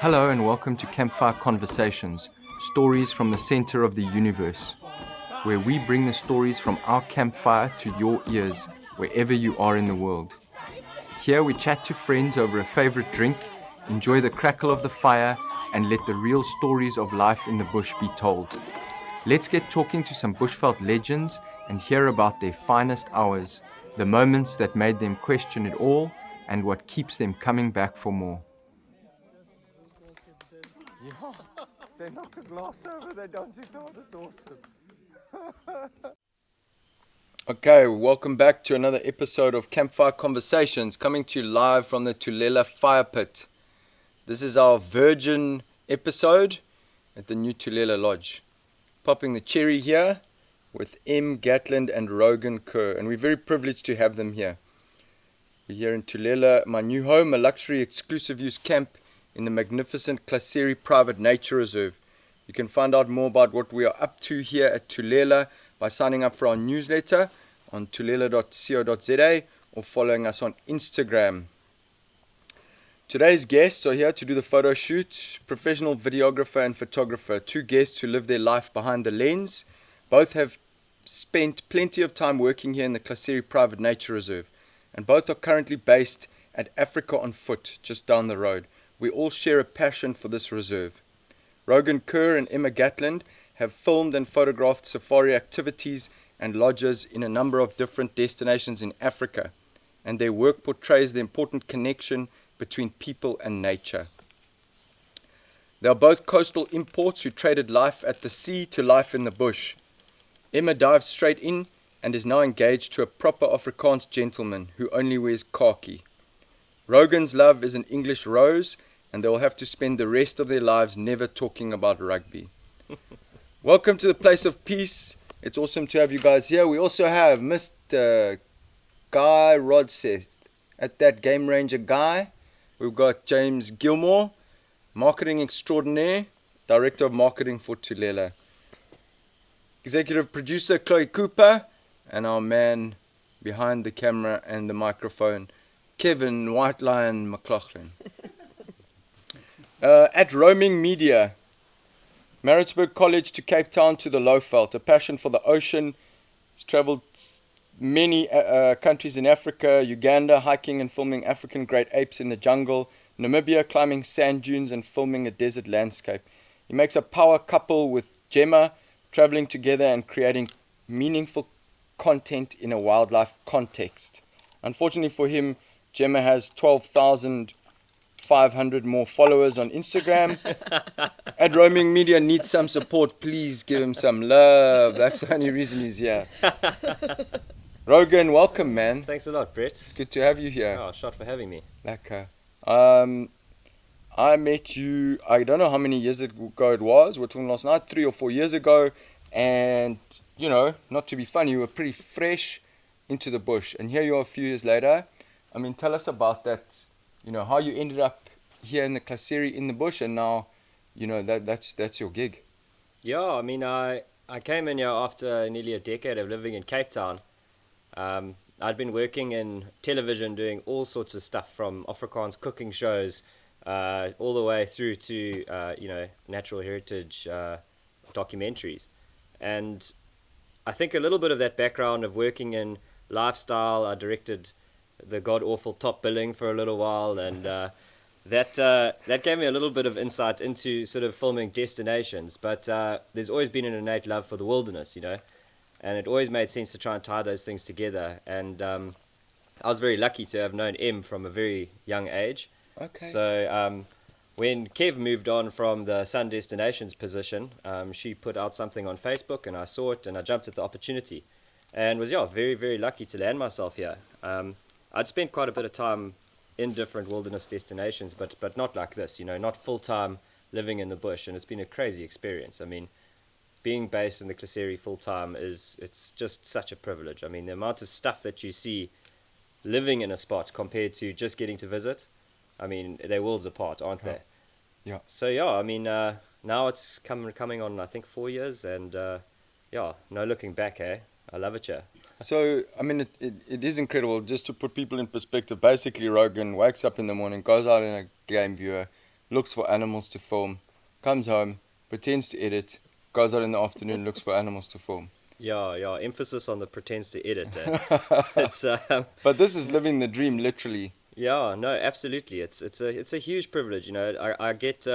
Hello and welcome to Campfire Conversations, stories from the center of the universe, where we bring the stories from our campfire to your ears, wherever you are in the world. Here we chat to friends over a favorite drink, enjoy the crackle of the fire, and let the real stories of life in the bush be told. Let's get talking to some bushveld legends and hear about their finest hours, the moments that made them question it all, and what keeps them coming back for more. Yeah, they knock the glass over, they dance it out, it's awesome. Okay, welcome back to another episode of Campfire Conversations, coming to you live from the Tulela fire pit. This is our virgin episode at the new Tulela Lodge. Popping the cherry here with Gatland and Rogan Kerr, and we're very privileged to have them here. We're here in Tulela, my new home, a luxury exclusive use camp in the magnificent Klaserie private nature reserve. You can find out more about what we are up to here at Tulela by signing up for our newsletter on tulela.co.za or following us on Instagram. Today's guests are here to do the photo shoot, professional videographer and photographer, two guests who live their life behind the lens. Both have spent plenty of time working here in the Klaserie private nature reserve, and both are currently based at Africa on Foot, just down the road. We all share a passion for this reserve. Rogan Kerr and Gatland have filmed and photographed safari activities and lodges in a number of different destinations in Africa, and their work portrays the important connection between people and nature. They are both coastal imports who traded life at the sea to life in the bush. Emma dives straight in and is now engaged to a proper Afrikaans gentleman who only wears khaki. Rogan's love is an English rose, and they will have to spend the rest of their lives never talking about rugby. Welcome to the place of peace. It's awesome to have you guys here. We also have Mr. Guy Rodseth at that Game Ranger Guy. We've got James Gilmore, marketing extraordinaire, director of marketing for Tulela. Executive producer Chloe Cooper, and our man behind the camera and the microphone, Kevin White Lion McLaughlin. At Roaming Media, Maritzburg College to Cape Town to the Lowveld, a passion for the ocean. He's traveled many countries in Africa, Uganda, hiking and filming African great apes in the jungle, Namibia, climbing sand dunes and filming a desert landscape. He makes a power couple with Gemma, traveling together and creating meaningful content in a wildlife context. Unfortunately for him, Gemma has 12,500 more followers on Instagram. And Roaming Media needs some support. Please give him some love. That's the only reason he's here. Rogan, welcome, man. Thanks a lot, Brett. It's good to have you here. Oh, shot for having me. Lekker. I met you, I don't know how many years ago it was. We're talking last night, 3 or 4 years ago. And, you know, not to be funny, you were pretty fresh into the bush. And here you are a few years later. I mean, tell us about that, you know, how you ended up here in the Klaserie in the bush, and now, you know, that's your gig. Yeah, I mean, I came in here after nearly a decade of living in Cape Town. I'd been working in television doing all sorts of stuff, from Afrikaans cooking shows all the way through to, you know, natural heritage documentaries. And I think a little bit of that background of working in lifestyle, I directed the god-awful Top Billing for a little while, and that gave me a little bit of insight into sort of filming destinations. But there's always been an innate love for the wilderness, you know, and it always made sense to try and tie those things together. And I was very lucky to have known Em from a very young age. Okay. So when Kev moved on from the Sun Destinations position, she put out something on Facebook, and I saw it, and I jumped at the opportunity, and was very, very lucky to land myself here. I'd spent quite a bit of time in different wilderness destinations, but not like this, you know, not full-time living in the bush, and it's been a crazy experience. I mean, being based in the Klaserie full-time it's just such a privilege. I mean, the amount of stuff that you see living in a spot compared to just getting to visit, I mean, they're worlds apart, aren't they? Yeah. So, yeah, I mean, now it's coming on, I think, 4 years, and, yeah, no looking back, eh? I love it here. So, I mean, it is incredible. Just to put people in perspective, basically Rogan wakes up in the morning, goes out in a game viewer, looks for animals to film, comes home, pretends to edit, goes out in the afternoon, looks for animals to film. Yeah. Emphasis on the pretends to edit. It's But this is living the dream, literally. yeah, no, absolutely. It's a huge privilege. I get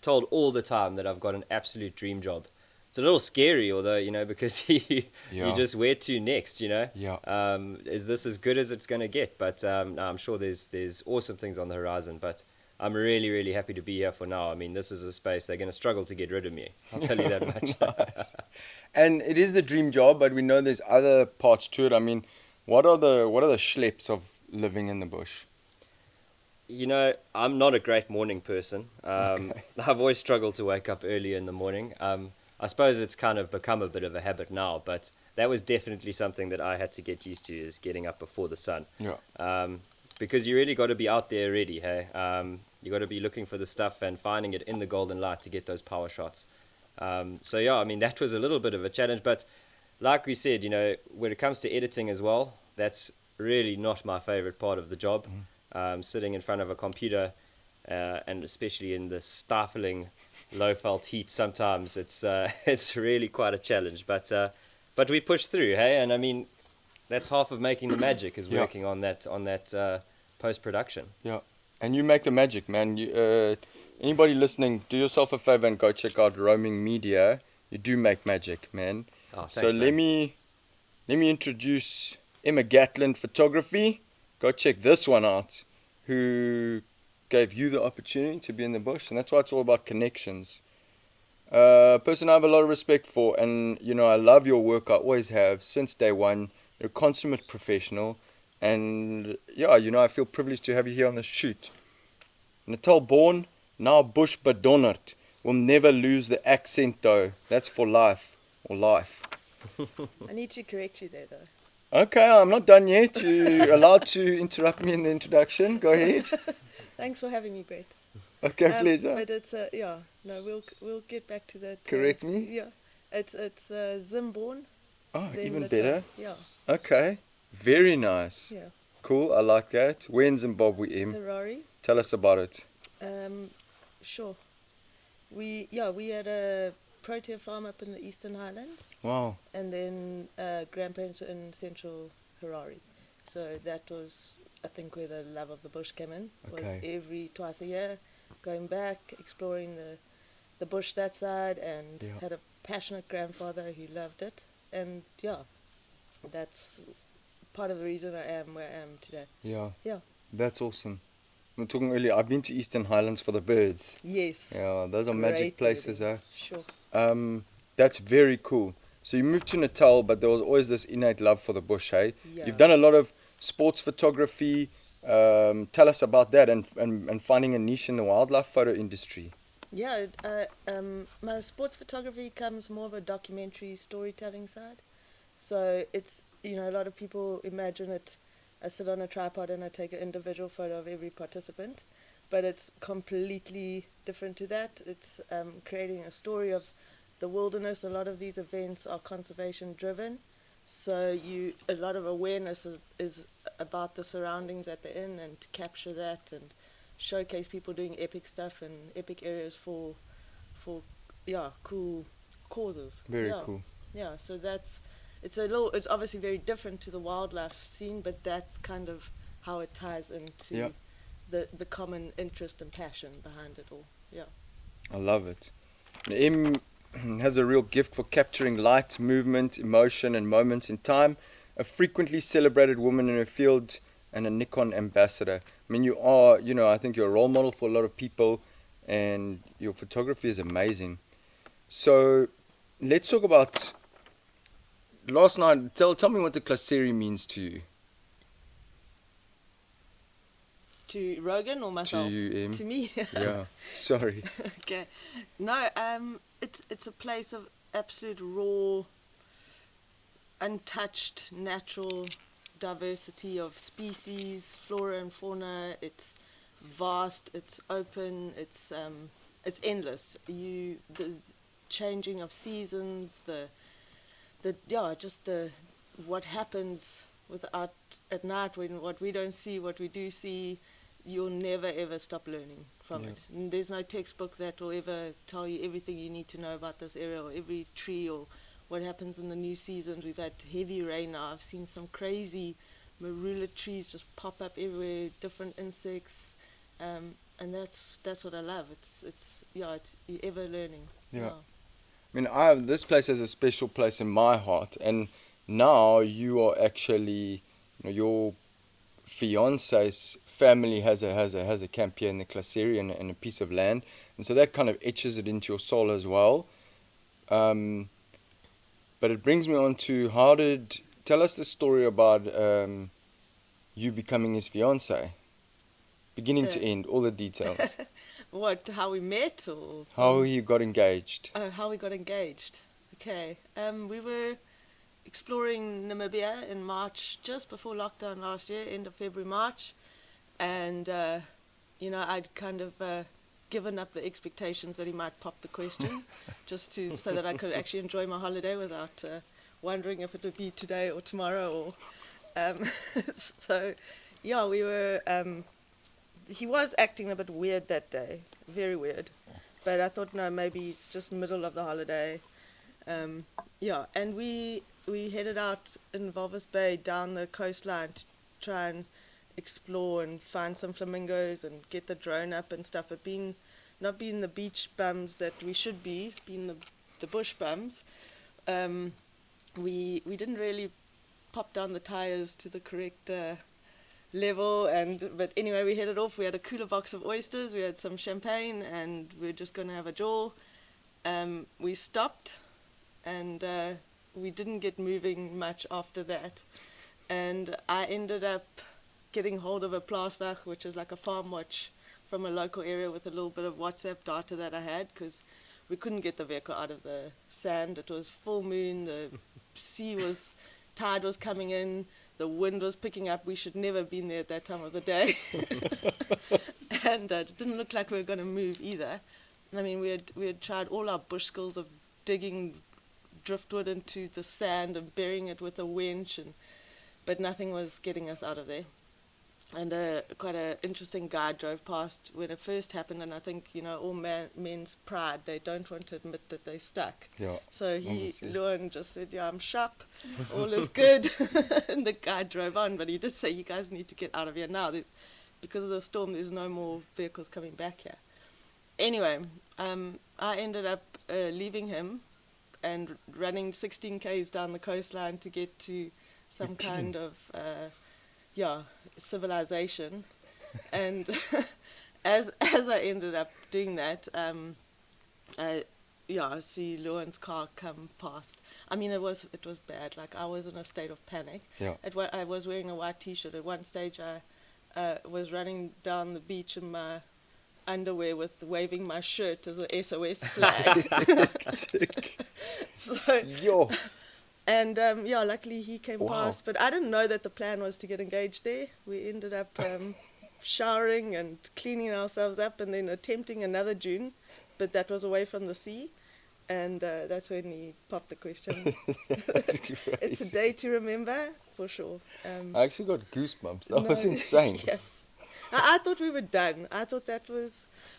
told all the time that I've got an absolute dream job. It's a little scary, although, because you Yeah. just where to next. Yeah. Is this as good as it's going to get? But no, I'm sure there's awesome things on the horizon. But I'm really, really happy to be here for now. I mean, this is a space they're going to struggle to get rid of me. I'll tell you that much. Nice. And it is the dream job, but we know there's other parts to it. I mean, what are the schleps of living in the bush? I'm not a great morning person. Okay. I've always struggled to wake up early in the morning. I suppose it's kind of become a bit of a habit now, but that was definitely something that I had to get used to, is getting up before the sun. Yeah. Because you really got to be out there ready, hey? You got to be looking for the stuff and finding it in the golden light to get those power shots. So yeah, I mean, that was a little bit of a challenge, but like we said, when it comes to editing as well, that's really not my favorite part of the job. Sitting in front of a computer, and especially in the stifling low felt heat, sometimes it's really quite a challenge. But we push through, hey? And I mean, that's half of making the magic, is Yeah. working on that post production. Yeah. And you make the magic, man. Anybody listening, do yourself a favor and go check out Roaming Media. You do make magic, man. Oh, thanks, So let man. me introduce Emma Gatland Photography. Go check this one out. Who gave you the opportunity to be in the bush, and that's why it's all about connections. Person I have a lot of respect for, and I love your work. I always have since day one. You're a consummate professional, and yeah, I feel privileged to have you here on the shoot. Natal born, now bush bedonnered. Will never lose the accent though. That's for life, or life. I need to correct you there, though. Okay, I'm not done yet. You're allowed to interrupt me in the introduction. Go ahead. Thanks for having me, Brett. Okay, pleasure. But it's no, we'll get back to that. Correct me? Yeah, it's Zimborn. Oh, then even Natal. better. Yeah, Okay, very nice. yeah. Cool, I like that. We're in Zimbabwe, Em. Harare. Tell us about it. Sure. We had a protea farm up in the Eastern Highlands, Wow. and then grandparents in Central Harare. So that was, I think, where the love of the bush came in. Was Okay. twice a year, going back, exploring the bush that side, and Yeah. had a passionate grandfather who loved it. And yeah, that's part of the reason I am where I am today. Yeah. Yeah. That's awesome. We were talking earlier, I've been to Eastern Highlands for the birds. Yes. Yeah, those are magic Great places, birding. eh? Sure. That's very cool. So you moved to Natal, but there was always this innate love for the bush, hey? Yeah. You've done a lot of sports photography. Tell us about that and finding a niche in the wildlife photo industry. Yeah, my sports photography comes more of a documentary storytelling side. So it's, a lot of people imagine it, I sit on a tripod and I take an individual photo of every participant, but it's completely different to that. It's creating a story of the wilderness. A lot of these events are conservation driven, so a lot of awareness is about the surroundings that they're in, and to capture that and showcase people doing epic stuff in epic areas for cool causes. Very cool. Yeah, so it's obviously very different to the wildlife scene, but that's kind of how it ties into the common interest and passion behind it all. Yeah. I love it. Em has a real gift for capturing light, movement, emotion, and moments in time. A frequently celebrated woman in her field and a Nikon ambassador. I mean, you are, I think you're a role model for a lot of people, and your photography is amazing. So, let's talk about last night. Tell me what the Klaserie means to you. To Rogan or myself? To you, Em. To me. Yeah. Sorry. Okay. No, it's a place of absolute raw, untouched, natural diversity of species, flora and fauna. It's vast, it's open, it's endless. The changing of seasons, what happens at night when what we don't see, what we do see. you'll never ever stop learning from Yeah. it. And there's no textbook that will ever tell you everything you need to know about this area or every tree or what happens in the new seasons. We've had heavy rain now. I've seen some crazy marula trees just pop up everywhere, different insects, and that's what I love. It's you're ever learning. Yeah. I mean, this place has a special place in my heart, and now you are actually, your fiance's family has a camp here in the Klaserie and a piece of land, and so that kind of etches it into your soul as well. But it brings me on to tell us the story about you becoming his fiance, beginning to end, all the details. What? How we met, or How you got engaged. Oh, how we got engaged. Okay. We were exploring Namibia in March, just before lockdown last year, end of February, March, and I'd kind of given up the expectations that he might pop the question, just so that I could actually enjoy my holiday without wondering if it would be today or tomorrow. Or so, yeah, we were. He was acting a bit weird that day, very weird. But I thought, no, maybe it's just middle of the holiday. And we headed out in Walvis Bay down the coastline to try and explore and find some flamingos and get the drone up and stuff. But not being the beach bums that we should be, being the bush bums, we didn't really pop down the tires to the correct level. But anyway, we headed off. We had a cooler box of oysters, we had some champagne, and we were just going to have a jaw. We stopped, and we didn't get moving much after that. And I ended up getting hold of a Plaasweg, which is like a farm watch from a local area, with a little bit of WhatsApp data that I had, because we couldn't get the vehicle out of the sand. It was full moon, the tide was coming in, the wind was picking up. We should never have been there at that time of the day. And it didn't look like we were going to move either. I mean, we had tried all our bush skills of digging driftwood into the sand and burying it with a winch, but nothing was getting us out of there. And quite an interesting guy drove past when it first happened, and I think, all men's pride, they don't want to admit that they're stuck. Yeah. So Luan just said, yeah, I'm sharp, all is good. And the guy drove on, but he did say, you guys need to get out of here now. Because of the storm, there's no more vehicles coming back here. Anyway, I ended up leaving him and running 16 k's down the coastline to get to some kind of civilization. And as I ended up doing that, I see Luan's car come past. I mean, it was bad. Like, I was in a state of panic. Yeah. I was wearing a white t-shirt. At one stage, I was running down the beach in my underwear waving my shirt as a SOS flag. So, and luckily he came past, but I didn't know that the plan was to get engaged there. We ended up showering and cleaning ourselves up, and then attempting another dune, but that was away from the sea, and that's when he popped the question. It's a day to remember, for sure. I actually got goosebumps. That was insane. Yes. I thought we were done. I thought we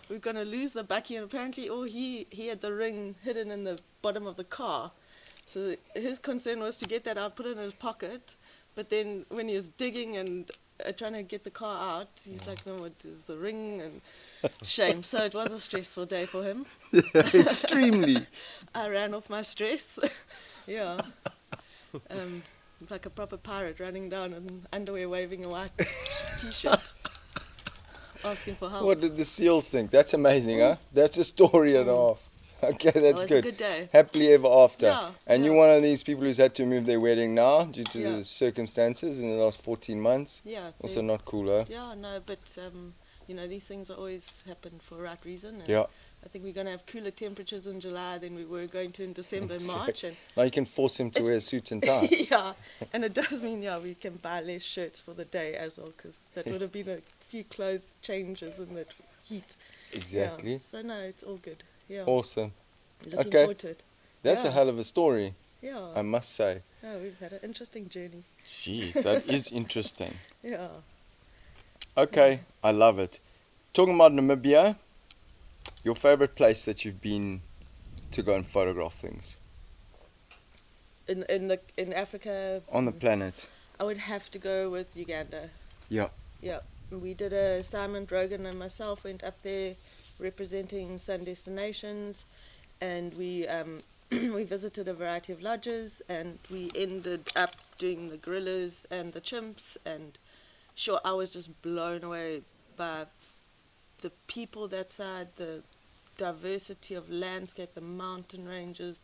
were going to lose the bakkie, and apparently he had the ring hidden in the bottom of the car. So his concern was to get that out, put it in his pocket, but then when he was digging and trying to get the car out, he's like, no, it is the ring, and shame. So it was a stressful day for him. Extremely. I ran off my stress. Yeah. Like a proper pirate running down in underwear, waving a white t-shirt, asking for help. What did the seals think? That's amazing, huh? That's a story and a half. Okay, that's good. A good day. Happily ever after. Yeah, And you're one of these people who's had to move their wedding now due to the circumstances in the last 14 months. Yeah. Also not cool, huh? Yeah, no, but these things always happen for a right reason. And Yeah. I think we're going to have cooler temperatures in July than we were going to in December and March. And now you can force him to wear a suit and tie. yeah, and it does mean, we can buy less shirts for the day as well, because that would have been a few clothes changes in that heat. Exactly. Yeah. So, no, it's all good. Yeah. Awesome. Looking forward to it. That's a hell of a story, Yeah. I must say. Yeah, we've had an interesting journey. Jeez, that is interesting. Yeah. Okay, I love it. Talking about Namibia, your favorite place that you've been to go and photograph things In Africa, on the planet? I would have to go with Uganda. Yeah. Yeah, we did a assignment. Rogan and myself went up there representing Sun Destinations, and we we visited a variety of lodges, and we ended up doing the gorillas and the chimps. And sure, I was just blown away by the people that side, the diversity of landscape, the mountain ranges,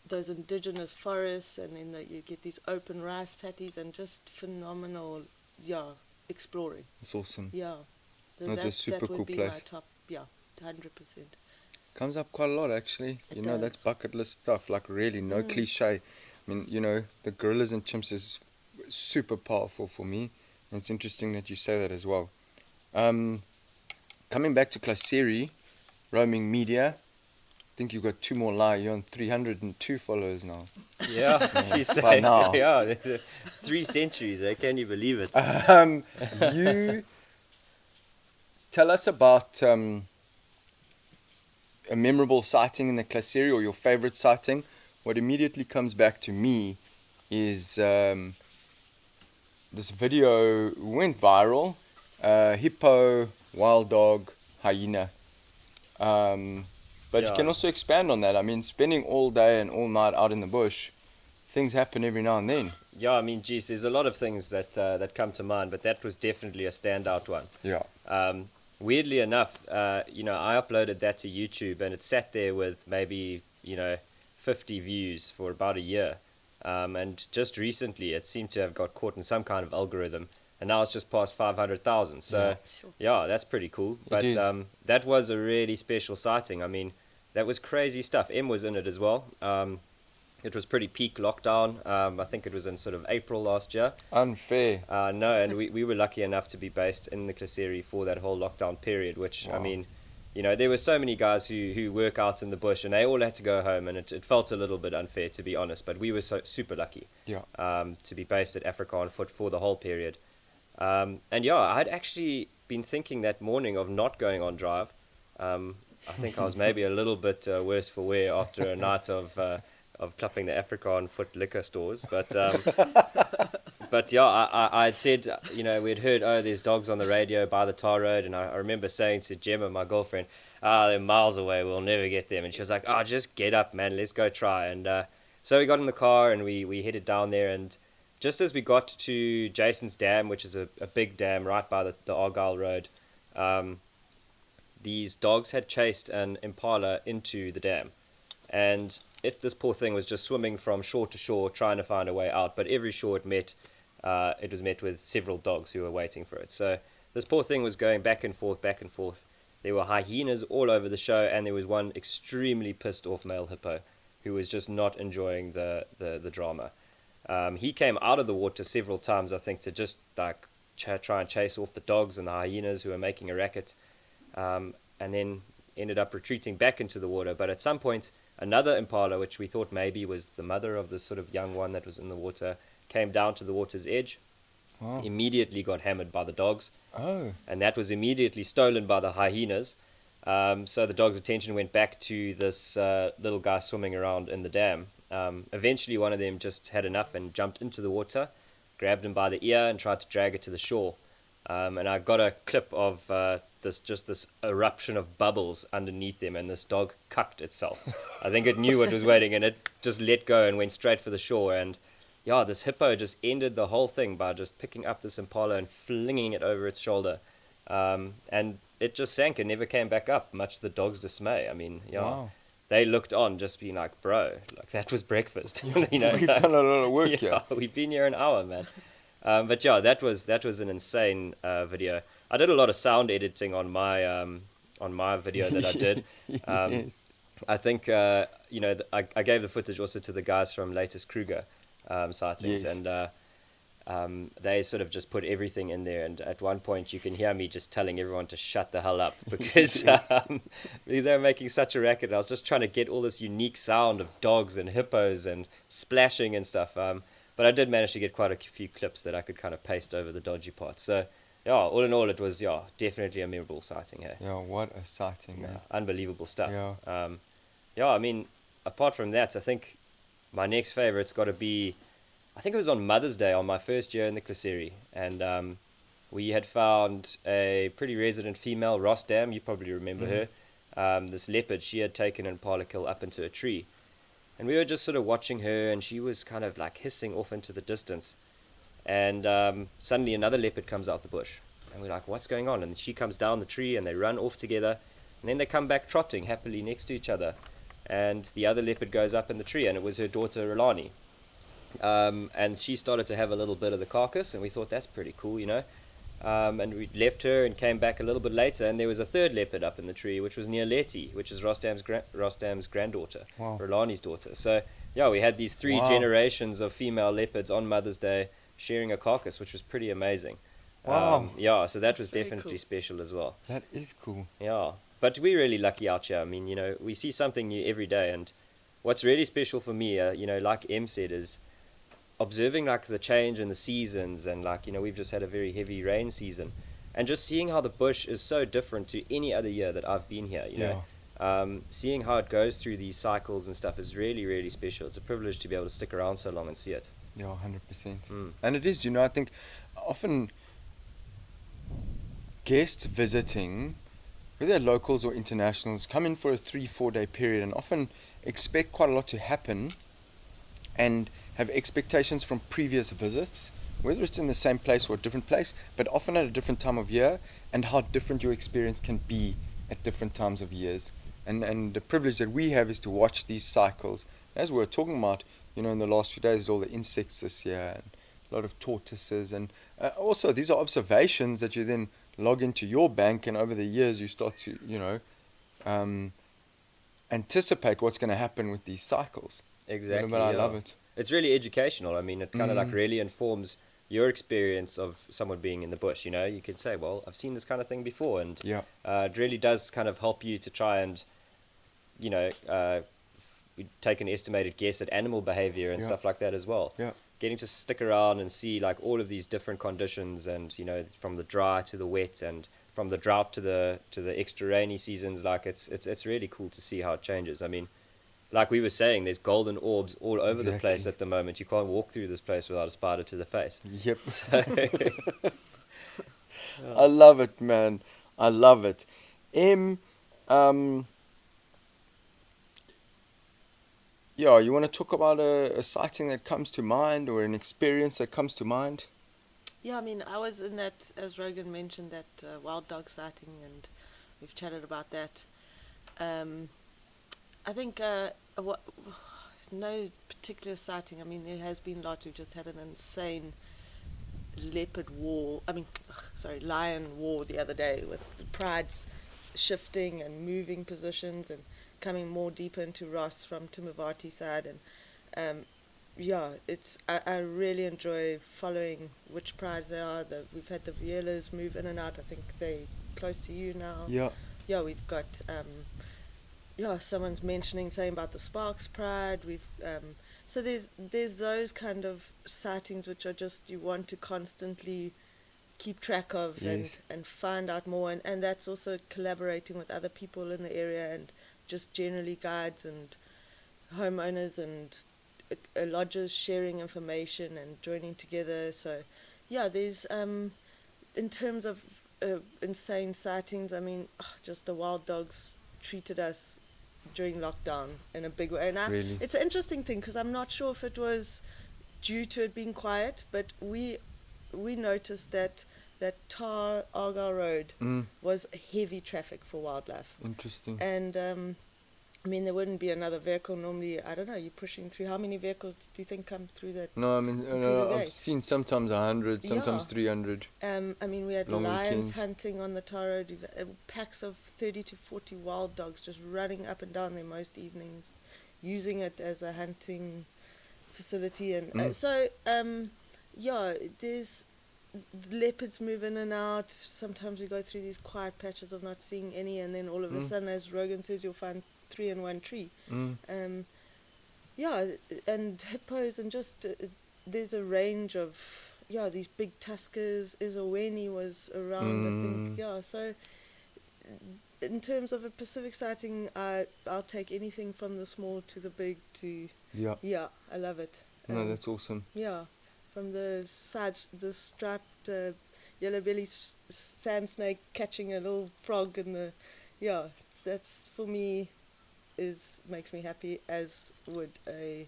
those indigenous forests, and then you get these open rice paddies, and just phenomenal, exploring. It's awesome. Yeah. Not a super that would cool be place. my top, 100%. Comes up quite a lot, actually. It That's does. bucket list stuff. Like, really, no cliche. I mean, the gorillas and chimps is super powerful for me. And it's interesting that you say that as well. Coming back to Klaserie, roaming media. I think you've got 2 more live. You're on 302 followers now. Yeah, you say. By now. Yeah, 3 centuries. Can you believe it? You tell us about a memorable sighting in the Klaserie, or your favorite sighting. What immediately comes back to me is this video went viral. Hippo, wild dog, hyena. But you can also expand on that. I mean, spending all day and all night out in the bush, things happen every now and then. Yeah, I mean, geez, there's a lot of things that come to mind, but that was definitely a standout one. Yeah. Weirdly enough, I uploaded that to YouTube, and it sat there with maybe 50 views for about a year. And just recently, it seemed to have got caught in some kind of algorithm, and now it's just past 500,000. So, yeah, that's pretty cool. But that was a really special sighting. I mean, that was crazy stuff. Em was in it as well. It was pretty peak lockdown. I think it was in sort of April last year. Unfair. No, and we were lucky enough to be based in the Klaserie for that whole lockdown period, which, Wow. I mean, there were so many guys who work out in the bush, and they all had to go home, and it felt a little bit unfair, to be honest, but we were super lucky to be based at Africa on Foot for the whole period. And I'd actually been thinking that morning of not going on drive. I think I was maybe a little bit worse for wear after a night of clapping the Africa on Foot liquor stores, but I had said, we'd heard, there's dogs on the radio by the tar road, and I remember saying to Gemma, my girlfriend, they're miles away, we'll never get them, and she was like, just get up, man, let's go try. And so we got in the car and we headed down there, and just as we got to Jason's Dam, which is a big dam right by the Argyle Road, these dogs had chased an impala into the dam, and this poor thing was just swimming from shore to shore trying to find a way out, but every shore it met, it was met with several dogs who were waiting for it. So this poor thing was going back and forth, back and forth. There were hyenas all over the show, and there was one extremely pissed off male hippo who was just not enjoying the drama. He came out of the water several times, I think, to just try and chase off the dogs and the hyenas who were making a racket, and then ended up retreating back into the water. But at some point, another impala, which we thought maybe was the mother of the sort of young one that was in the water, came down to the water's edge. Wow. Immediately got hammered by the dogs. Oh. And that was immediately stolen by the hyenas. So the dog's attention went back to this little guy swimming around in the dam. Eventually one of them just had enough and jumped into the water, grabbed him by the ear and tried to drag it to the shore. And I got a clip of this eruption of bubbles underneath them, and this dog cucked itself. I think it knew what was waiting, and it just let go and went straight for the shore. And this hippo just ended the whole thing by just picking up this impala and flinging it over its shoulder. And it just sank and never came back up, much to the dog's dismay. I mean, Wow. They looked on, just being like, bro, like that was breakfast. We've done a lot of work here. We've been here an hour, man. But that was an insane video. I did a lot of sound editing on my video that I did. Yes. I think I gave the footage also to the guys from Latest Kruger sightings, Yes. and they sort of just put everything in there. And at one point, you can hear me just telling everyone to shut the hell up because they're making such a racket. I was just trying to get all this unique sound of dogs and hippos and splashing and stuff. But I did manage to get quite a few clips that I could kind of paste over the dodgy parts. So all in all, it was definitely a memorable sighting. Hey, Yeah, what a sighting, man. unbelievable stuff. Yeah. I mean, apart from that, I think my next favorite's got to be. I think it was on Mother's Day on my first year in the Klaserie, and we had found a pretty resident female, Ross Dam. You probably remember her. This leopard she had taken in Parlikill up into a tree, and we were just sort of watching her, and she was kind of like hissing off into the distance, and suddenly another leopard comes out the bush, and we're like, "What's going on?" And she comes down the tree, and they run off together, and then they come back trotting happily next to each other, and the other leopard goes up in the tree, and it was her daughter Rolani. And she started to have a little bit of the carcass, and we thought that's pretty cool, and we left her and came back a little bit later, and there was a third leopard up in the tree, which was near Letty, which is Rostam's granddaughter, Wow. Rolani's daughter. So we had these three Wow. generations of female leopards on Mother's Day sharing a carcass, which was pretty amazing. Wow. So that was very definitely cool. special as well. That is cool. Yeah, but we're really lucky out here. I mean, we see something new every day, and what's really special for me, like Em said, is observing like the change in the seasons, and like we've just had a very heavy rain season, and just seeing how the bush is so different to any other year that I've been here. Seeing how it goes through these cycles and stuff is really, really special. It's a privilege to be able to stick around so long and see it. Yeah, 100%. Mm. And it is, I think often guests visiting, whether they're locals or internationals, come in for a 3-4 day period and often expect quite a lot to happen and have expectations from previous visits, whether it's in the same place or a different place, but often at a different time of year, and how different your experience can be at different times of years. And the privilege that we have is to watch these cycles. As we were talking about, in the last few days, all the insects this year, and a lot of tortoises, and also these are observations that you then log into your bank, and over the years you start to, anticipate what's going to happen with these cycles. Exactly. But I love it. It's really educational. I mean, it kind of like really informs your experience of someone being in the bush. You could say, well, I've seen this kind of thing before, and it really does kind of help you to try and, take an estimated guess at animal behavior and stuff like that as well. Yeah. Getting to stick around and see like all of these different conditions, and from the dry to the wet, and from the drought to the extra rainy seasons. Like it's really cool to see how it changes. I mean, like we were saying, there's golden orbs all over the place at the moment. You can't walk through this place without a spider to the face. Yep. So, I love it, man. I love it. You want to talk about a sighting that comes to mind, or an experience that comes to mind? Yeah, I mean, I was in that, as Rogan mentioned, that wild dog sighting, and we've chatted about that. I think no particular sighting. I mean, there has been a lot. We've just had an insane lion war the other day, with the prides shifting and moving positions and coming more deeper into Ross from Timavati side, and I really enjoy following which prides they are. We've had the Vielas move in and out. I think they're close to you now. Yeah. We've got someone's saying about the Sparks pride. We've so there's those kind of sightings which are just, you want to constantly keep track of. Yes. and find out more, and that's also collaborating with other people in the area, and just generally guides and homeowners and lodges sharing information and joining together. So there's in terms of insane sightings, I mean, just the wild dogs treated us during lockdown in a big way, and Really? It's an interesting thing, because I'm not sure if it was due to it being quiet, but we noticed that Tar Argyle Road was heavy traffic for wildlife. Interesting. And I mean, there wouldn't be another vehicle normally. I don't know, you're pushing through. How many vehicles do you think come through that? No, I mean, I've seen sometimes 100, sometimes Yeah. 300. I mean, we had Long lions weekends. hunting on the Tar Road. We've packs of 30 to 40 wild dogs just running up and down there most evenings, using it as a hunting facility. And there's leopards move in and out. Sometimes we go through these quiet patches of not seeing any, and then all of a sudden, as Rogan says, you'll find 3 in one tree. And hippos, and just there's a range of these big tuskers. Izaweni was around, I think. Yeah, so in terms of a Pacific sighting, I'll take anything from the small to the big to. Yeah. Yeah, I love it. No, that's awesome. Yeah, from the striped yellow belly sand snake catching a little frog in the. Yeah, that's for me makes me happy, as would a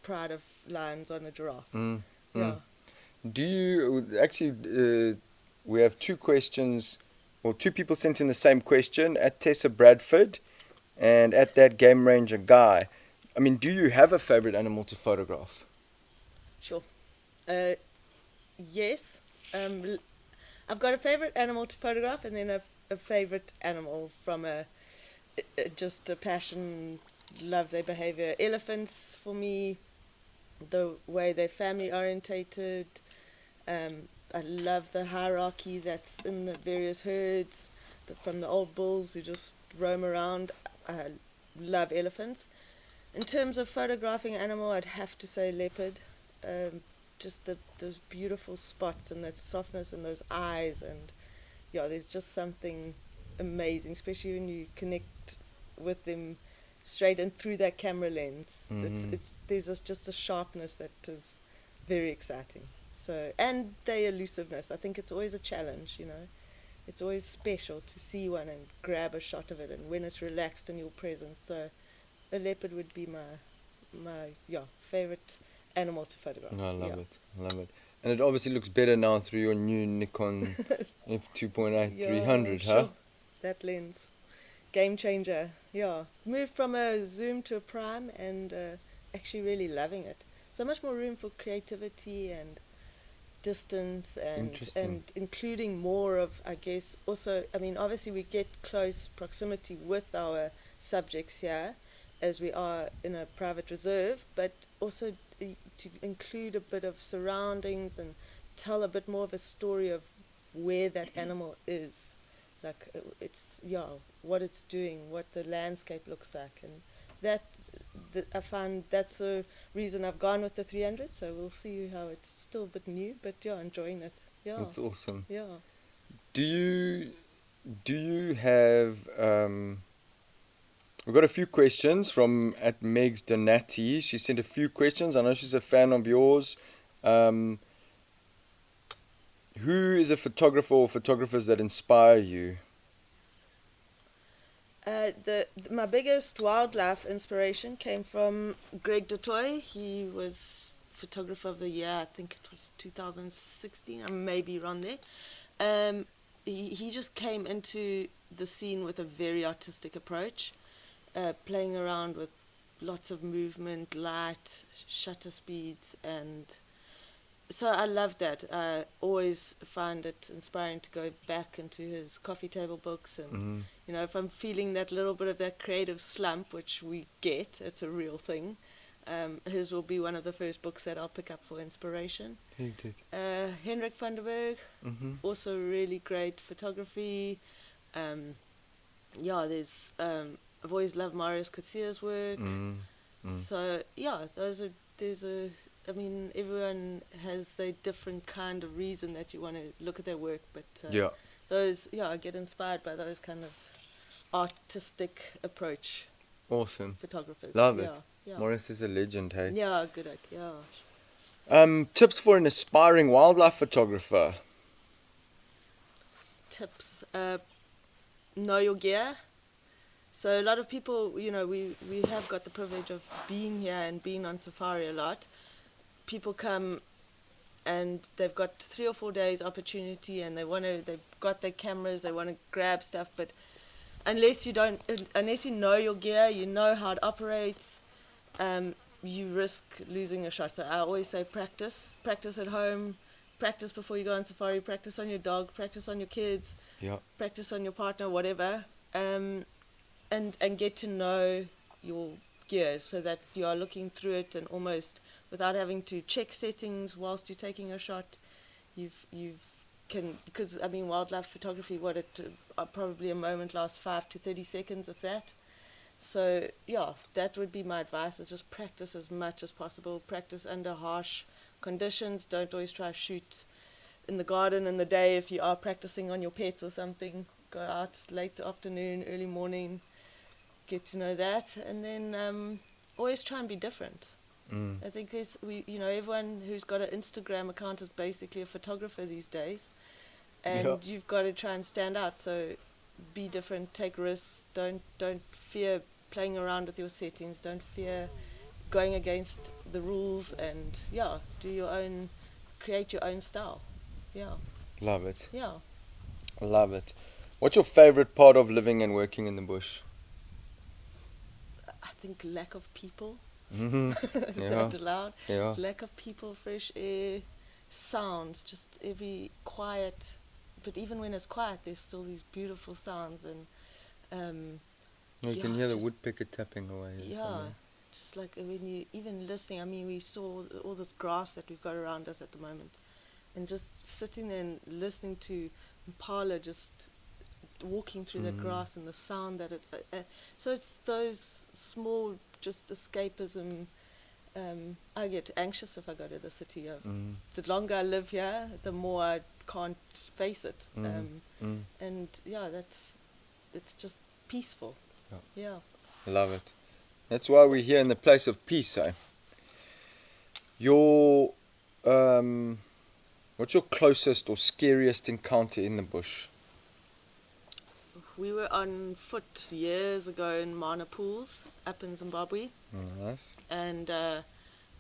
pride of lions on a giraffe. Yeah. Do you actually? We have two questions, or two people sent in the same question, at Tessa Bradford, and at that Game Ranger guy. I mean, do you have a favorite animal to photograph? Sure. Yes. I've got a favorite animal to photograph, and then a favorite animal from just a passion, love their behavior. Elephants, for me, the way they're family orientated. I love the hierarchy that's in the various herds, from the old bulls who just roam around. I love elephants. In terms of photographing animal, I'd have to say leopard. Just those beautiful spots and that softness and those eyes, and there's just something amazing, especially when you connect with them straight and through that camera lens. There's just a sharpness that is very exciting. So, and their elusiveness. I think it's always a challenge. It's always special to see one and grab a shot of it, and when it's relaxed in your presence. So, a leopard would be my favorite animal to photograph. No, I love it. And it obviously looks better now through your new Nikon f2.8 300, sure. huh? That lens, game changer. Yeah, moved from a zoom to a prime, and actually really loving it. So much more room for creativity and distance, and including more of, I guess, also, I mean, obviously we get close proximity with our subjects here, as we are in a private reserve, but also to include a bit of surroundings and tell a bit more of a story of where that animal is, like what it's doing, what the landscape looks like, and I find that's the reason I've gone with the 300. So we'll see how it's still a bit new, but enjoying it. Yeah, that's awesome. Yeah. Do you have we've got a few questions from at Meg's Donati. She sent a few questions. I know she's a fan of yours. Who is a photographer or photographers that inspire you? My biggest wildlife inspiration came from Greg Dutoy. He was photographer of the year, I think it was 2016. I may be wrong there. He just came into the scene with a very artistic approach, playing around with lots of movement, light, shutter speeds, and so I love that. I always find it inspiring to go back into his coffee table books, and if I'm feeling that little bit of that creative slump, which we get, it's a real thing, his will be one of the first books that I'll pick up for inspiration. Henrik van der Berg, also really great photography. There's I've always loved Marius Coetzee work. So I mean, everyone has their different kind of reason that you want to look at their work, but I get inspired by those kind of artistic approach. Awesome. Photographers. Love it. Yeah. Morris is a legend, hey? Yeah, good. Yeah. Tips for an aspiring wildlife photographer. Tips. Know your gear. So a lot of people, we have got the privilege of being here and being on safari a lot. People come and they've got 3 or 4 days opportunity, and they've got their cameras, they want to grab stuff, but unless you know your gear, you know how it operates, you risk losing a shot. So I always say practice at home, practice before you go on safari, practice on your dog, practice on your kids, practice on your partner, whatever, and get to know your gear so that you are looking through it, and almost without having to check settings whilst you're taking a shot, because I mean, wildlife photography, probably a moment lasts 5 to 30 seconds of that. So that would be my advice, is just practice as much as possible, practice under harsh conditions. Don't always try to shoot in the garden in the day if you are practicing on your pets or something. Go out late afternoon, early morning, get to know that, and then always try and be different. I think everyone who's got an Instagram account is basically a photographer these days, and you've got to try and stand out. So be different, take risks, don't fear playing around with your settings, don't fear going against the rules, and create your own style. Love it. Love it. What's your favorite part of living and working in the bush? I think lack of people. Is that allowed? Yeah. Lack of people, fresh air, sounds, just every quiet. But even when it's quiet, there's still these beautiful sounds, and you can hear the woodpecker tapping away. Just like when you even listening. I mean, we saw all this grass that we've got around us at the moment, and just sitting there and listening to impala just walking through the grass and the sound that it. So it's those small just escapism. I get anxious if I go to the city. The longer I live here, the more I can't face it. And it's just peaceful. Love it. That's why we're here in the place of peace, eh? What's your closest or scariest encounter in the bush? We were on foot years ago in Mana Pools up in Zimbabwe. Nice. And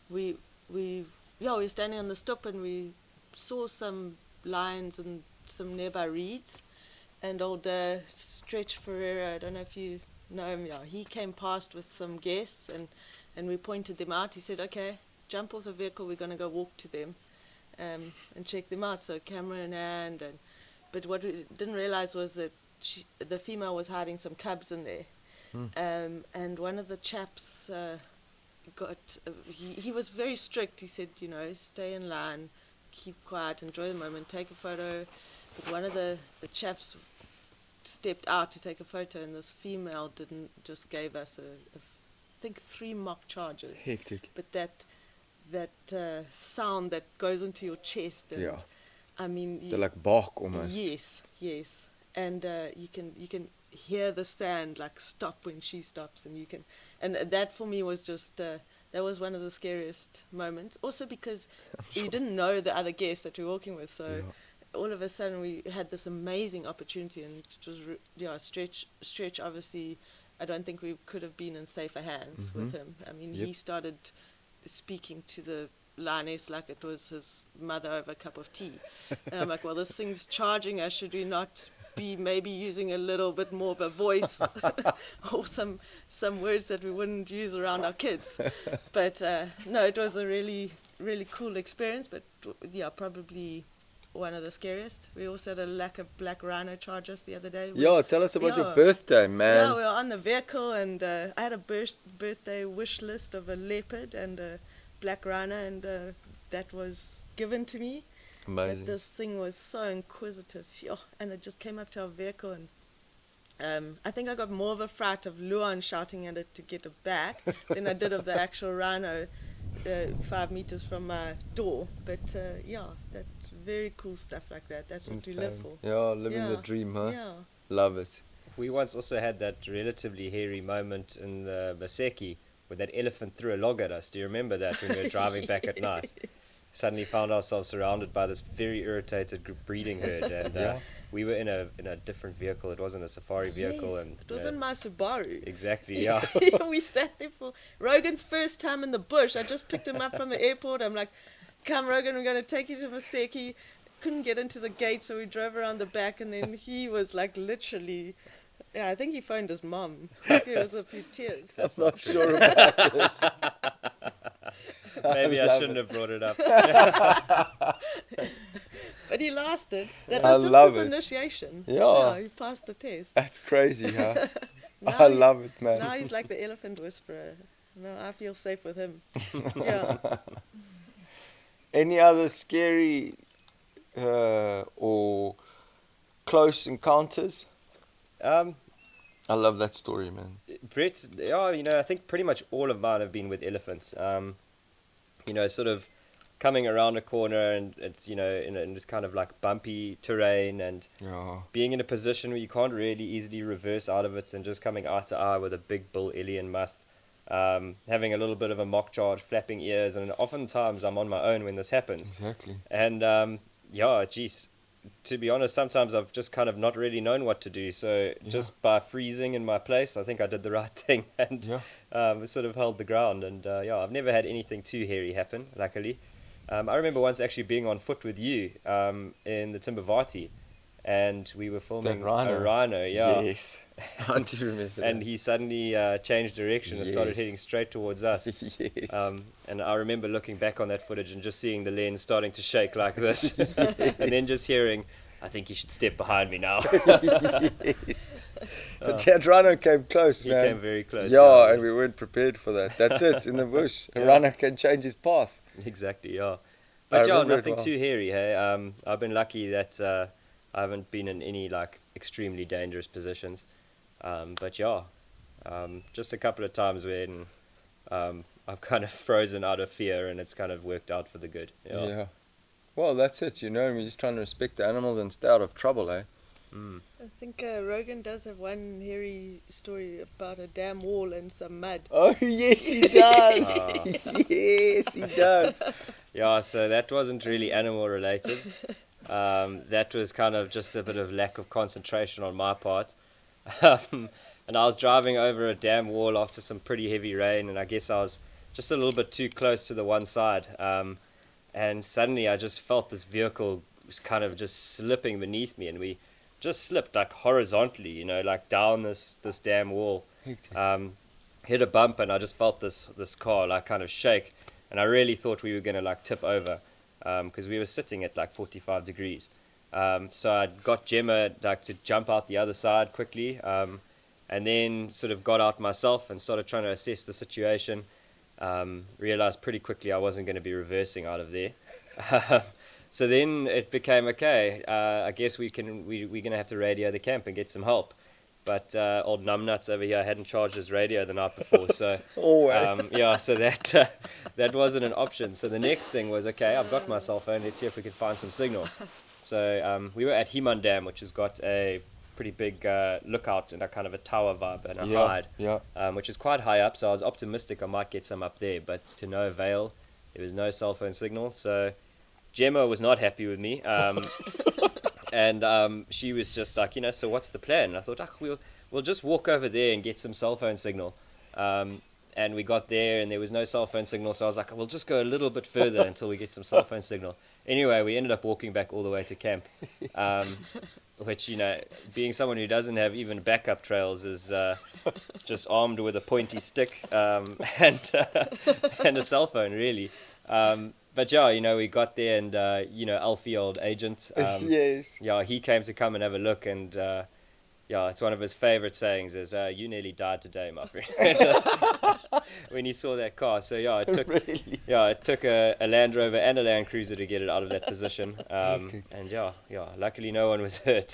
we were standing on the stoep, and we saw some lions and some nearby reeds. And old Stretch Ferreira, I don't know if you know him, he came past with some guests, and we pointed them out. He said, okay, jump off the vehicle, we're going to go walk to them and check them out. So camera in hand, but what we didn't realize was that the female was hiding some cubs in there. And one of the chaps he was very strict. He said, stay in line, keep quiet, enjoy the moment, take a photo. But one of the chaps stepped out to take a photo, and this female just gave us I think 3 mock charges. Hectic. But that sound that goes into your chest, and I mean, they're like bark almost. Yes. And you can hear the sand like stop when she stops, and that for me was just that was one of the scariest moments. Also because you didn't know the other guests that you're walking with, so all of a sudden we had this amazing opportunity, and it was Stretch. Obviously, I don't think we could have been in safer hands with him. I mean, he started speaking to the lioness like it was his mother over a cup of tea. And I'm like, well, this thing's charging us. Should we not be maybe using a little bit more of a voice or some words that we wouldn't use around our kids? But no, it was a really, really cool experience, but probably one of the scariest. We also had a lack of black rhino charge us the other day. Tell us about your birthday, man. Yeah, we were on the vehicle, and I had a birthday wish list of a leopard and a black rhino, and that was given to me. Amazing. But this thing was so inquisitive, and it just came up to our vehicle, and I think I got more of a fright of Luan shouting at it to get it back than I did of the actual rhino 5 meters from my door. But that's very cool stuff like that. That's what we live for. Living the dream, huh? Yeah. Love it. We once also had that relatively hairy moment in the Maseki where that elephant threw a log at us. Do you remember that when we were driving back at night? Yes. Suddenly found ourselves surrounded by this very irritated breeding herd, and we were in a different vehicle. It wasn't a safari vehicle, and it wasn't my Subaru. Exactly, yeah. We sat there for Rogan's first time in the bush. I just picked him up from the airport. I'm like, come Rogan, we're going to take you to Maseki. Couldn't get into the gate, so we drove around the back, and then he was like literally, I think he phoned his mom. There was a few tears. I'm not sure about this. Maybe I shouldn't have brought it up. But he lasted. That was just his initiation. Yeah, he passed the test. That's crazy, huh? I love it, man. Now he's like the elephant whisperer. No, I feel safe with him. Yeah. Any other scary or close encounters? I love that story, man. Brett, I think pretty much all of mine have been with elephants. Sort of coming around a corner, and it's, you know, in this kind of like bumpy terrain, and being in a position where you can't really easily reverse out of it, and just coming eye to eye with a big bull alien must, having a little bit of a mock charge, flapping ears, and oftentimes I'm on my own when this happens. Exactly. And yeah, geez, to be honest, sometimes I've just kind of not really known what to do. So just by freezing in my place, I think I did the right thing, and sort of held the ground. And yeah, I've never had anything too hairy happen, luckily. I remember once actually being on foot with you in the Timbavati, and we were filming a rhino. Yeah. Yes. I do remember And that. he suddenly changed direction and started heading straight towards us. Yes. And I remember looking back on that footage and just seeing the lens starting to shake like this. And then just hearing, I think you should step behind me now. Yes. But that rhino came close, He man. came very close. Yeah, and we weren't prepared for that. That's it, in the bush. A rhino can change his path. Exactly, yeah. I But yeah, remember it nothing well. too hairy, hey. I've been lucky that I haven't been in any like extremely dangerous positions. But yeah, just a couple of times when I've kind of frozen out of fear, and it's kind of worked out for the good. Yeah. Well, that's it, you know. We're just trying to respect the animals and stay out of trouble, eh? I think Rogan does have one hairy story about a damn wall and some mud. Oh, yes, he does. Yes, he does. Yeah, so that wasn't really animal related. That was kind of just a bit of lack of concentration on my part. And I was driving over a dam wall after some pretty heavy rain, and I guess I was just a little bit too close to the one side. And suddenly I just felt this vehicle was kind of just slipping beneath me, and we just slipped like horizontally, you know, like down this damn wall. Hit a bump, and I just felt this car like kind of shake, and I really thought we were going to like tip over, because we were sitting at like 45 degrees. So I got Gemma like to jump out the other side quickly, and then sort of got out myself and started trying to assess the situation. Realized pretty quickly I wasn't going to be reversing out of there. So then it became, okay, I guess we're going to have to radio the camp and get some help. But old numbnuts over here hadn't charged his radio the night before, so yeah, so that wasn't an option. So the next thing was, okay, I've got my cell phone, let's see if we can find some signal. So we were at Heman Dam, which has got a pretty big lookout and a kind of a tower vibe and a hide, which is quite high up. So I was optimistic I might get some up there, but to no avail. There was no cell phone signal, so Gemma was not happy with me. And she was just like, you know, so what's the plan? And I thought, we'll just walk over there and get some cell phone signal. And we got there, and there was no cell phone signal. So I was like, we'll just go a little bit further until we get some cell phone signal. Anyway, we ended up walking back all the way to camp, which, you know, being someone who doesn't have even backup trails is just armed with a pointy stick and a cell phone, really. But yeah, you know, we got there, and you know, Alfie, old agent, Yes. yeah, he came to come and have a look, and yeah, it's one of his favorite sayings is, you nearly died today, my friend, when he saw that car. So yeah, it took a Land Rover and a Land Cruiser to get it out of that position, and yeah, luckily no one was hurt.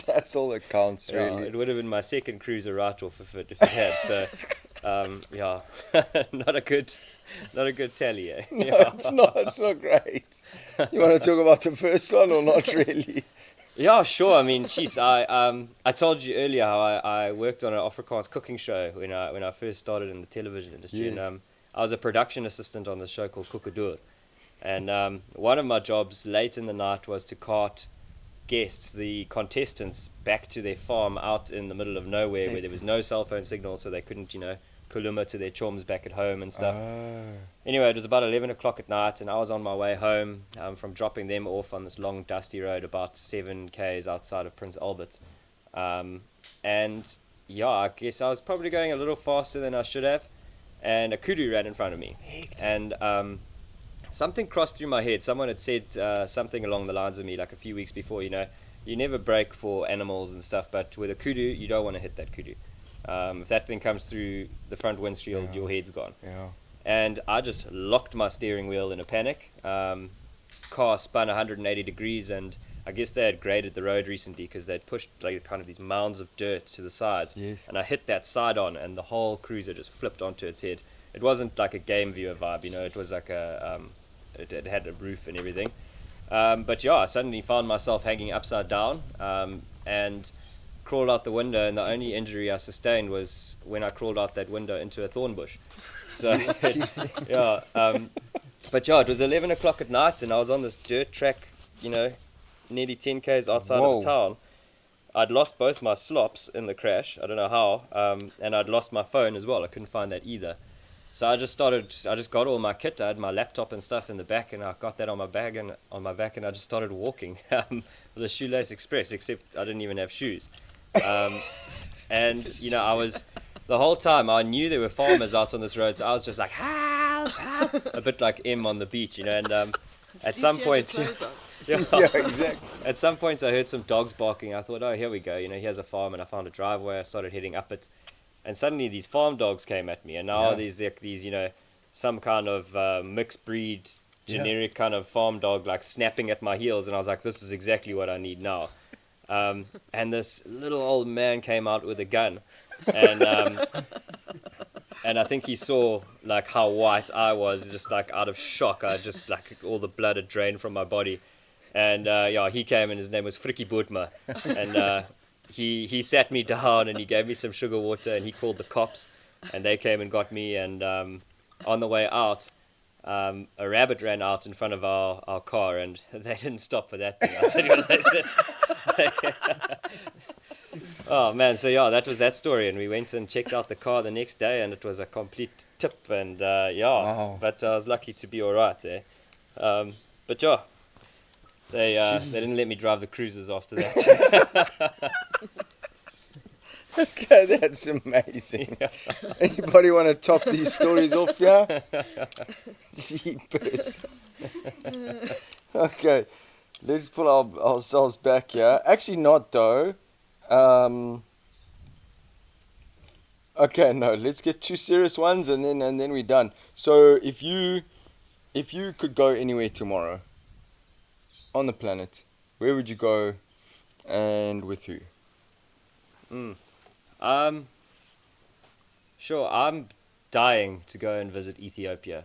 That's all that counts, Yeah, really. it would have been my second cruiser right off if it had. So yeah, not a good tally, eh? No, it's not great. You want to talk about the first one or not really? Yeah, sure. I mean, geez, I told you earlier how I worked on an Afrikaans cooking show when I first started in the television industry, Yes. and I was a production assistant on this show called Koekedoor. And one of my jobs late in the night was to cart guests, the contestants, back to their farm out in the middle of nowhere where there was no cell phone signal, so they couldn't, you know, kuluma to their chums back at home and stuff. Anyway, it was about 11 o'clock at night, and I was on my way home from dropping them off on this long dusty road about 7 k's outside of Prince Albert. And yeah, I guess I was probably going a little faster than I should have, and a kudu ran in front of me. And something crossed through my head. Someone had said something along the lines of me like a few weeks before, you know, you never brake for animals and stuff, but with a kudu, you don't want to hit that kudu. If that thing comes through the front windshield, your head's gone. Yeah. And I just locked my steering wheel in a panic. Car spun 180 degrees, and I guess they had graded the road recently because they'd pushed like kind of these mounds of dirt to the sides. Yes. And I hit that side on, and the whole cruiser just flipped onto its head. It wasn't like a game viewer vibe, you know. It was like a it had a roof and everything. But yeah, I suddenly found myself hanging upside down and crawled out the window, and the only injury I sustained was when I crawled out that window into a thorn bush. So yeah, but yeah, it was 11 o'clock at night, and I was on this dirt track, nearly 10 k's outside Whoa. of the town. I'd lost both my slops in the crash. I don't know how, and I'd lost my phone as well. I couldn't find that either. So I just got all my kit. I had my laptop and stuff in the back, and I got that on my back, and I just started walking with a shoelace express, except I didn't even have shoes. And I was, the whole time I knew there were farmers out on this road, so I was just like, help, help, a bit like M on the beach, and at some point, Yeah, exactly. at some point I heard some dogs barking. I thought, oh, here we go, here's a farm, and I found a driveway. I started heading up it, and suddenly these farm dogs came at me, and now these some kind of mixed breed generic kind of farm dog like snapping at my heels, and I was like, this is exactly what I need now. And this little old man came out with a gun, and I think he saw like how white I was, just like out of shock. I just like all the blood had drained from my body, and he came, and his name was Frikkie Bootma, and he sat me down, and he gave me some sugar water, and he called the cops, and they came and got me, and on the way out, a rabbit ran out in front of our car, and they didn't stop for that thing. I'll tell you what they did. Oh man, so yeah, that was that story, and we went and checked out the car the next day, and it was a complete tip, and Wow. but I was lucky to be alright, but yeah, they didn't let me drive the cruisers after that. Okay, that's amazing. Anybody want to top these stories off here? Jeepers. Okay, let's pull ourselves back here. Actually, not though. Okay, no, let's get two serious ones, and then we're done. So, if you could go anywhere tomorrow on the planet, where would you go, and with who? Sure, I'm dying to go and visit Ethiopia.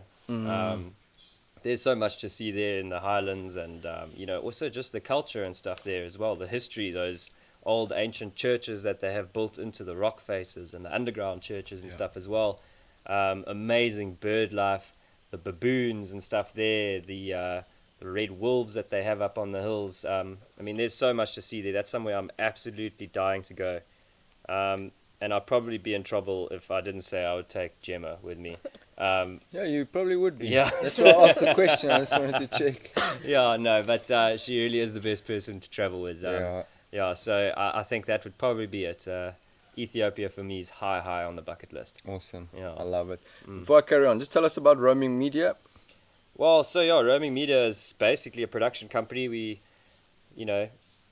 There's so much to see there in the highlands, and also just the culture and stuff there as well, the history, those old ancient churches that they have built into the rock faces, and the underground churches and stuff as well. Amazing bird life, the baboons and stuff there, the red wolves that they have up on the hills. There's so much to see there. That's somewhere I'm absolutely dying to go. And I'd probably be in trouble if I didn't say I would take Gemma with me. Yeah, you probably would be. Yeah. That's why I asked the question. I just wanted to check. Yeah, no, but she really is the best person to travel with. So I think that would probably be it. Ethiopia for me is high on the bucket list. Awesome. Yeah. I love it. Before I carry on, just tell us about Roaming Media. Well, so yeah, Roaming Media is basically a production company. We,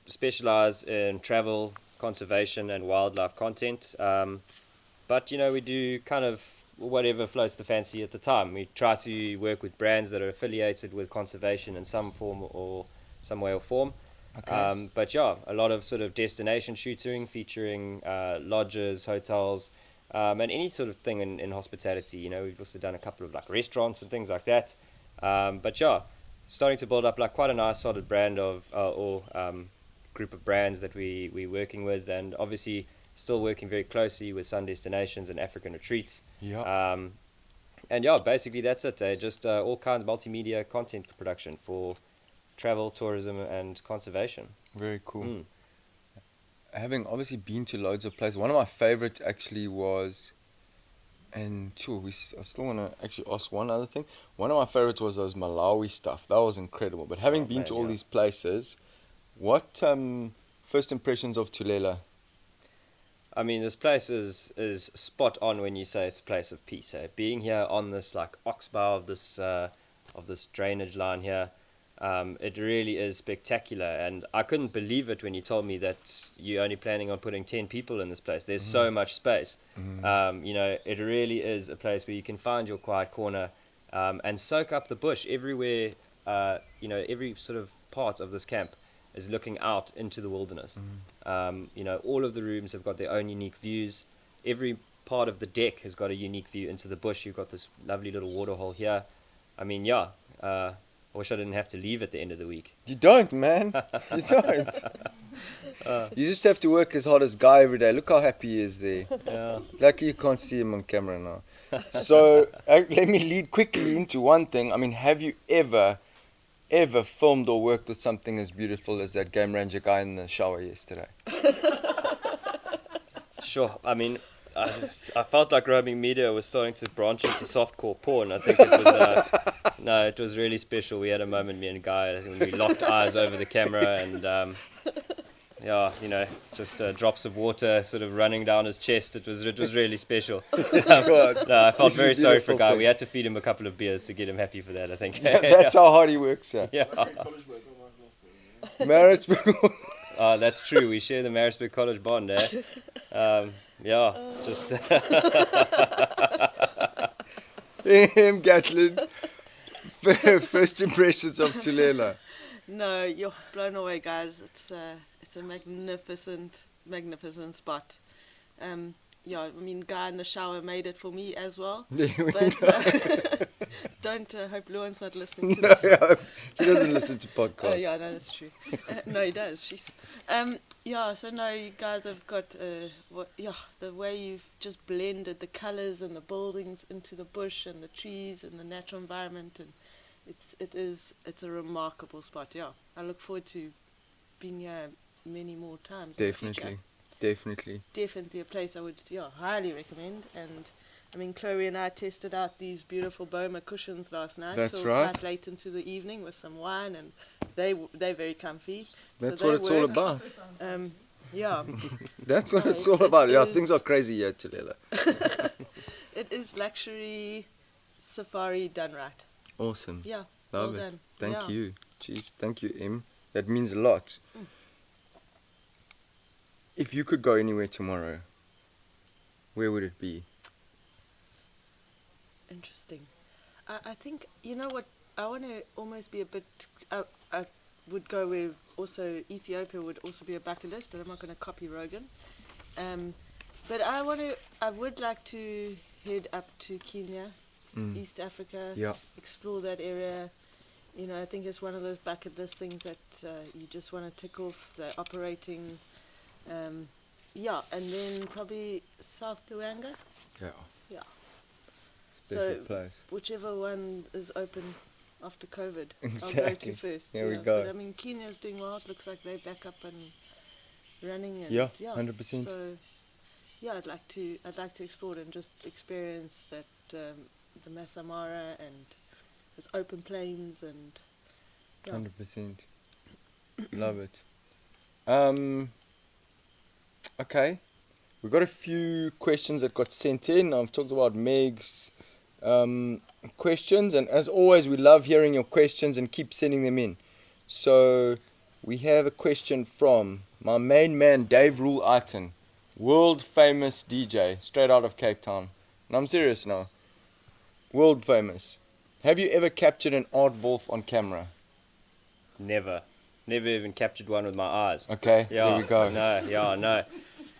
specialize in travel, conservation, and wildlife content. But we do kind of whatever floats the fancy at the time. We try to work with brands that are affiliated with conservation in some form or some way or form. Okay. But yeah, a lot of sort of destination shooting featuring lodges, hotels, and any sort of thing in hospitality. We've also done a couple of like restaurants and things like that. But yeah, starting to build up like quite a nice solid brand of group of brands that we're working with, and obviously still working very closely with Sun Destinations and African Retreats. Yeah. And yeah, basically that's it. Just all kinds of multimedia content production for travel, tourism, and conservation. Very cool. Having obviously been to loads of places, one of my favorites actually was, and sure, I still want to actually ask one other thing. One of my favorites was those Malawi stuff. That was incredible. But having been to all these places, what first impressions of Tulela? This place is spot on when you say it's a place of peace. Being here on this like oxbow of this drainage line here, it really is spectacular. And I couldn't believe it when you told me that you're only planning on putting 10 people in this place. There's so much space. It really is a place where you can find your quiet corner and soak up the bush everywhere. Every sort of part of this camp is looking out into the wilderness. All of the rooms have got their own unique views. Every part of the deck has got a unique view into the bush. You've got this lovely little waterhole here. I wish I didn't have to leave at the end of the week. You don't, man. You don't. You just have to work as hard as Guy every day. Look how happy he is there. Yeah. Lucky you can't see him on camera now. So let me lead quickly into one thing. I mean, have you ever filmed or worked with something as beautiful as that Game Ranger guy in the shower yesterday? Sure. I mean, I felt like roaming media was starting to branch into softcore porn. I think it was no, it was really special. We had a moment, me and Guy, when we locked eyes over the camera, and yeah, you know, just drops of water sort of running down his chest. It was really special. No, I felt very sorry for Guy. thing. We had to feed him a couple of beers to get him happy for that, I think. That's how hard he works, sir. Yeah. Maritzburg. That's true. We share the Maritzburg College bond, eh? Yeah, just Him, Gatland. First impressions of Tulela. No, you're blown away, guys. It's a magnificent spot. Yeah, I mean, Guy in the shower made it for me as well. But don't hope Luan's not listening to No, this. yeah, he doesn't listen to podcasts. Oh yeah, no, that's true. No, he does. Jeez. Yeah, so no, you guys have got the way you've just blended the colours and the buildings into the bush and the trees and the natural environment, and it's a remarkable spot. Yeah, I look forward to being here many more times. in the future. Definitely a place I would highly recommend. And I mean, Chloe and I tested out these beautiful boma cushions last night. That's till right. quite late into the evening with some wine, and they're very comfy. That's so what they it's all work. about. Yeah, That's what No, it's all about. it Yeah, is- things are crazy here, Tulela. it is luxury safari done right. Awesome. Yeah, Love well it. done. Thank Yeah. you. Jeez, thank you, Em. That means a lot. If you could go anywhere tomorrow, where would it be? Interesting. I think, you know what, I want to almost be a bit, I would go with also Ethiopia would also be a bucket list, but I'm not going to copy Rogan. But I would like to head up to Kenya, East Africa, Yeah. explore that area. You know, I think it's one of those bucket list things that you just want to tick off. They're operating, yeah, and then probably South Luanga. Yeah. Yeah. Special So, place. whichever one is open after COVID, I'll go Exactly. to first. There we yeah. go. But I mean, Kenya's doing well. It looks like they're back up and running. And Yeah, 100%. So, yeah, I'd like to explore it and just experience that the Masai Mara and there's open plains and. Yeah. 100%. Love it. Okay. We've got a few questions that got sent in. I've talked about Meg's questions, and as always, we love hearing your questions and keep sending them in. So we have a question from my main man, Dave Rule Iton, world famous DJ, straight out of Cape Town. And I'm serious now. World famous. Have you ever captured an aardwolf on camera? never even captured one with my eyes. Okay, Yeah, there we go. No.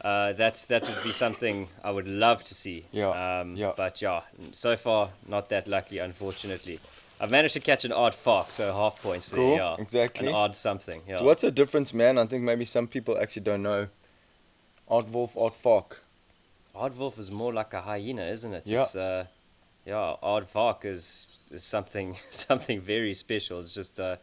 That would be something I would love to see. Yeah, yeah. But yeah, so far not that lucky, unfortunately. I've managed to catch an odd fox, so half points for Cool, there. Yeah, exactly. An odd something. Yeah. What's the difference, man? I think maybe some people actually don't know. Aardwolf, aardvark. Aardwolf is more like a hyena, isn't it? Yeah. It's, aardvark is something very special. It's just our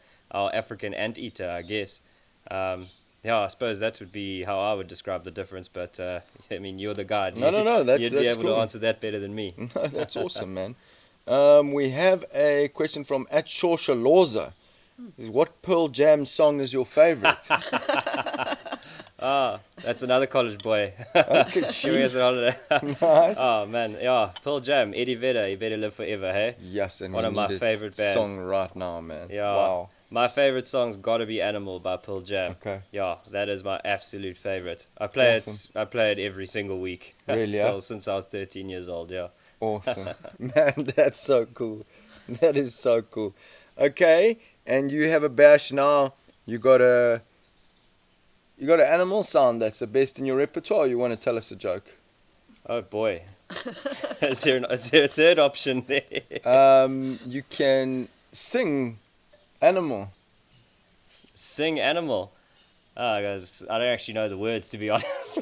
African anteater, I guess. Yeah, I suppose that would be how I would describe the difference. But I mean, you're the guy. No, that's You'd be able cool. to answer that better than me. No, that's awesome, man. We have a question from @Shorsha What Pearl Jam song is your favorite? That's another college boy. Okay, Giving us a holiday. nice. Oh man, yeah, Pearl Jam, Eddie Vedder, you better live forever, hey? Yes, and One we of my need a favorite bands. song right now, man. Yeah. Wow. My favorite song's Gotta Be Animal by Pearl Jam. Okay. Yeah, that is my absolute favorite. I play it every single week. Really, Still yeah? since I was 13 years old, yeah. Awesome. Man, that's so cool. That is so cool. Okay, and you have a bash now. You got an animal sound that's the best in your repertoire. You want to tell us a joke? Oh boy. Is there a third option there? You can sing Animal. Sing animal. Guys, I don't actually know the words, to be honest.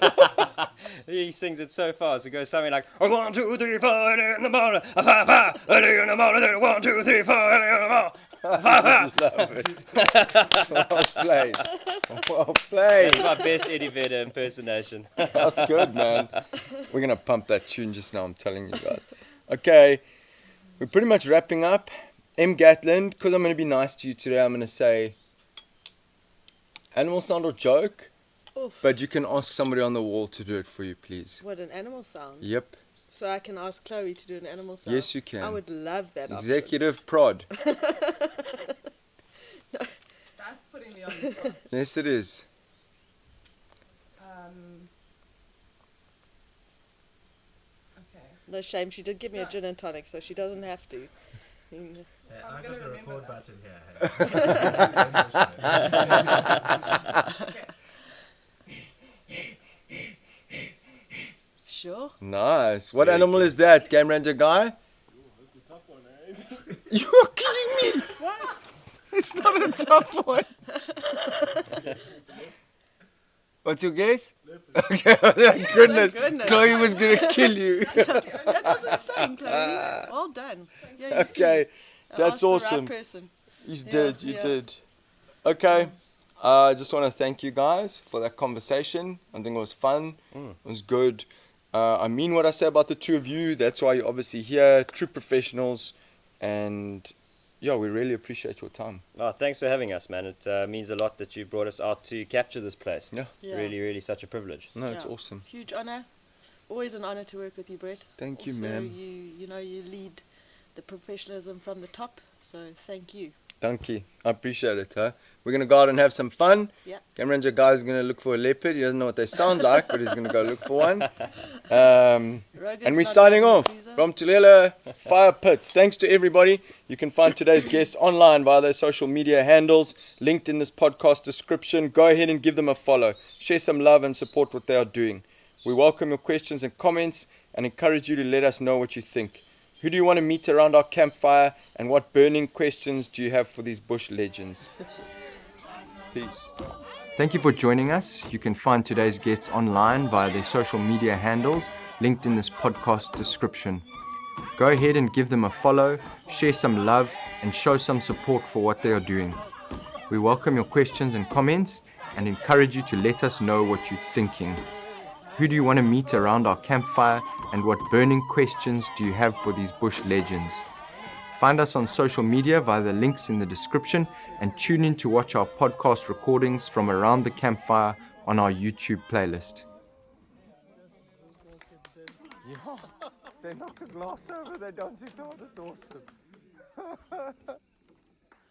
He sings it so fast. It goes something like 1, 2, 3, 4 early in the morning, 5, 5 early in the morning, 1, 2, 3, 4 early in the morning. 5, 5. Love it. Well played. Well played. That's my best Eddie Vedder impersonation. That's good, man. We're going to pump that tune just now, I'm telling you guys. Okay, we're pretty much wrapping up. M. Gatland, because I'm going to be nice to you today, I'm going to say animal sound or joke, Oof. but you can ask somebody on the wall to do it for you, please. What, an animal sound? Yep. So I can ask Chloe to do an animal sound? Yes, you can. I would love that. Executive prod. That's putting me on the spot. Yes, it is. Okay. No shame, she did give me a gin and tonic, so she doesn't have to. I'm I gonna got the remember record that. button here. Sure. Nice. What Very animal good. is that, Game Ranger guy? You're kidding me! What? It's not a tough one. What's your guess? Okay, thank goodness. goodness. Chloe was going to kill you. That was insane, Chloe. Well done. Yeah, you Okay, see. I that's asked the right awesome. person. You Yeah, did, you yeah. did. Okay, I just want to thank you guys for that conversation. I think it was fun. It was good. I mean what I say about the two of you. That's why you're obviously here, true professionals. And yeah, we really appreciate your time. Oh, thanks for having us, man. It means a lot that you brought us out to capture this place. Yeah. Yeah. Really, really such a privilege. No, it's Yeah. awesome. Huge honour. Always an honour to work with you, Brett. Thank you, Also, ma'am. You know, you lead the professionalism from the top, so thank you. Thank you. I appreciate it, huh? We're going to go out and have some fun. Yeah. Game Ranger guy's going to look for a leopard. He doesn't know what they sound like, but he's going to go look for one. Rogan's And we're not signing on off the cruiser. from Tulela Fire Pit. Thanks to everybody. You can find today's guest online via their social media handles linked in this podcast description. Go ahead and give them a follow. Share some love and support what they are doing. We welcome your questions and comments and encourage you to let us know what you think. Who do you want to meet around our campfire, and what burning questions do you have for these bush legends? Peace. Thank you for joining us. You can find today's guests online via their social media handles linked in this podcast description. Go ahead and give them a follow, share some love, and show some support for what they are doing. We welcome your questions and comments and encourage you to let us know what you're thinking. Who do you want to meet around our campfire, and what burning questions do you have for these bush legends? Find us on social media via the links in the description, and tune in to watch our podcast recordings from around the campfire on our YouTube playlist. Yeah, they knock a glass over, they dance it hard, it's awesome.